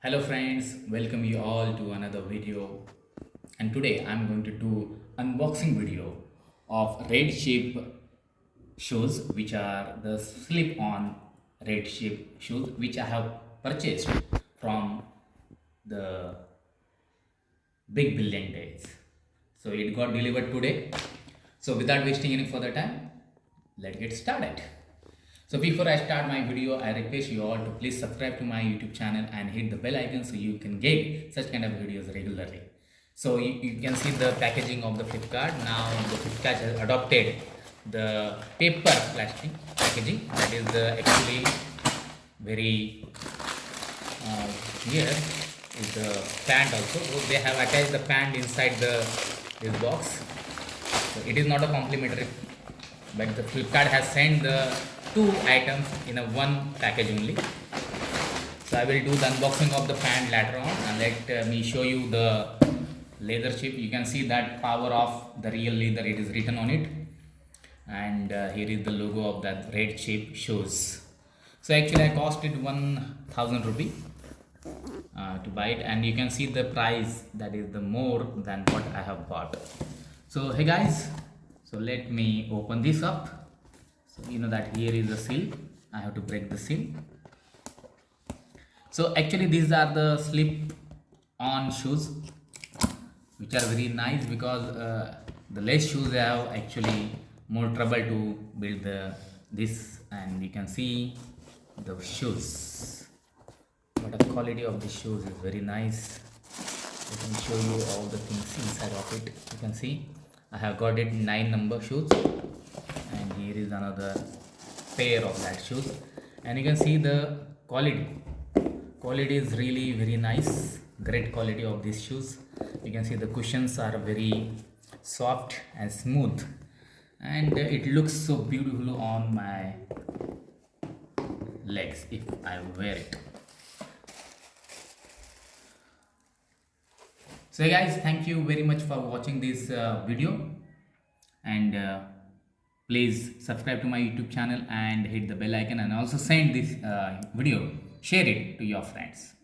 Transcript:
Hello friends, welcome you all to another video, and today I'm going to do unboxing video of red shape shoes, which are the slip on red shape shoes which I have purchased from the big billion days. So it got delivered today. So without wasting any further time, let's get started. So before I start my video, I request you all to please subscribe to my YouTube channel and hit the bell icon so you can get such kind of videos regularly. So you can see the packaging of the Flipkart. Now the Flipkart has adopted the paper plastic packaging. That is the actually very here is the pant also. So they have attached the pant inside this box. So it is not a complimentary, but the Flipkart has sent the two items in a one package only. So I will do the unboxing of the pant later on, and let me show you the leather chip. You can see that power of the real leather, it is written on it, and here is the logo of that red chip shoes. So actually I costed 1000 rupee to buy it, and you can see the price, that is the more than what I have bought. So hey guys, so let me open this up. So you know that here is the seal. I have to break the seal. So actually these are the slip on shoes, which are very nice because the lace shoes have actually more trouble to build this, and you can see the shoes. But the quality of the shoes is very nice. Let me show you all the things inside of it. You can see I have got it 9 number shoes, and here is another pair of that shoes, and you can see the quality is really very nice. Great quality of these shoes. You can see the cushions are very soft and smooth, and it looks so beautiful on my legs if I wear it. So guys, thank you very much for watching this video, and please subscribe to my YouTube channel and hit the bell icon, and also send this video, share it to your friends.